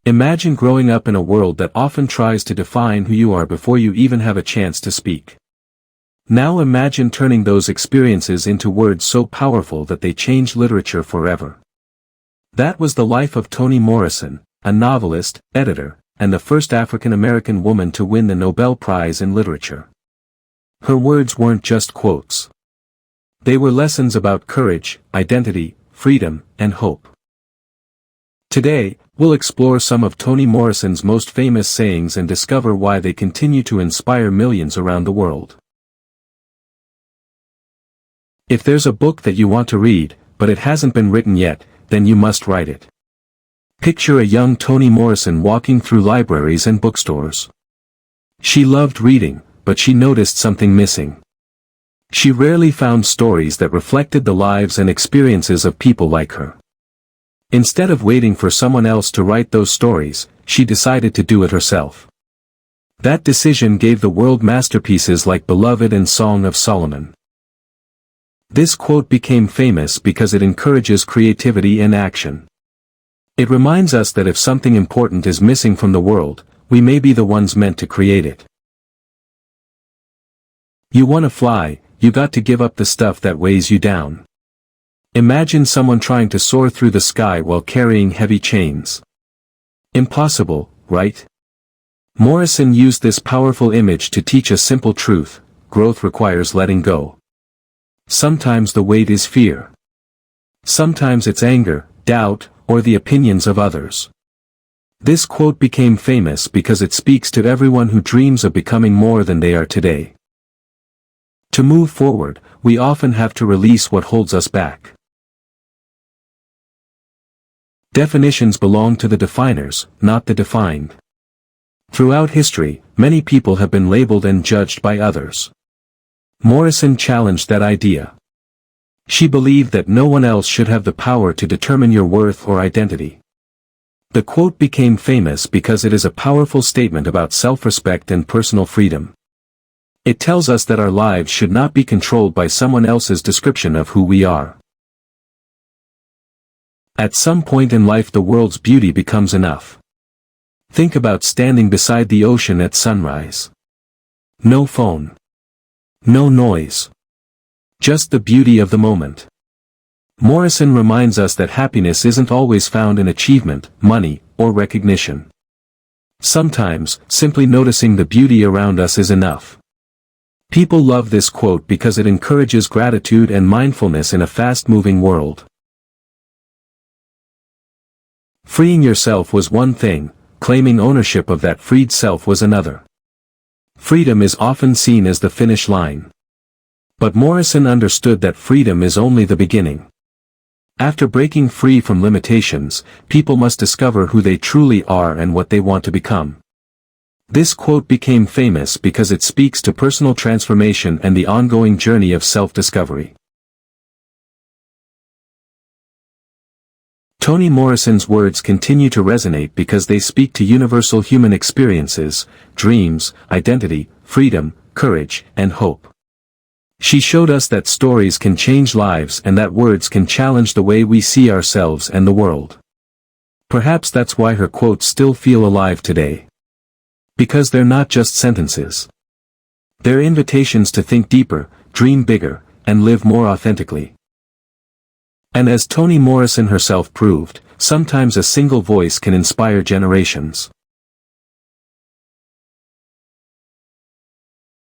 Imagine growing up in a world that often tries to define who you are before you even have a chance to speak. Now imagine turning those experiences into words so powerful that they change literature forever. That was the life of Toni Morrison, a novelist, editor, and the first African-American woman to win the Nobel Prize in Literature. Her words weren't just quotes. They were lessons about courage, identity, freedom, and hope. Today, we'll explore some of Toni Morrison's most famous sayings and discover why they continue to inspire millions around the world. If there's a book that you want to read, but it hasn't been written yet, then you must write it. Picture a young Toni Morrison walking through libraries and bookstores. She loved reading, but she noticed something missing. She rarely found stories that reflected the lives and experiences of people like her. Instead of waiting for someone else to write those stories, she decided to do it herself. That decision gave the world masterpieces like Beloved and Song of Solomon. This quote became famous because it encourages creativity and action. It reminds us that if something important is missing from the world, we may be the ones meant to create it. You want to fly, you got to give up the stuff that weighs you down. Imagine someone trying to soar through the sky while carrying heavy chains. Impossible, right? Morrison used this powerful image to teach a simple truth: growth requires letting go. Sometimes the weight is fear. Sometimes it's anger, doubt, or the opinions of others. This quote became famous because it speaks to everyone who dreams of becoming more than they are today. To move forward, we often have to release what holds us back. Definitions belong to the definers, not the defined. Throughout history, many people have been labeled and judged by others. Morrison challenged that idea. She believed that no one else should have the power to determine your worth or identity. The quote became famous because it is a powerful statement about self-respect and personal freedom. It tells us that our lives should not be controlled by someone else's description of who we are. At some point in life, the world's beauty becomes enough. Think about standing beside the ocean at sunrise. No phone. No noise. Just the beauty of the moment. Morrison reminds us that happiness isn't always found in achievement, money, or recognition. Sometimes, simply noticing the beauty around us is enough. People love this quote because it encourages gratitude and mindfulness in a fast-moving world. Freeing yourself was one thing, claiming ownership of that freed self was another. Freedom is often seen as the finish line. But Morrison understood that freedom is only the beginning. After breaking free from limitations, people must discover who they truly are and what they want to become. This quote became famous because it speaks to personal transformation and the ongoing journey of self-discovery. Toni Morrison's words continue to resonate because they speak to universal human experiences, dreams, identity, freedom, courage, and hope. She showed us that stories can change lives and that words can challenge the way we see ourselves and the world. Perhaps that's why her quotes still feel alive today. Because they're not just sentences. They're invitations to think deeper, dream bigger, and live more authentically. And as Toni Morrison herself proved, sometimes a single voice can inspire generations.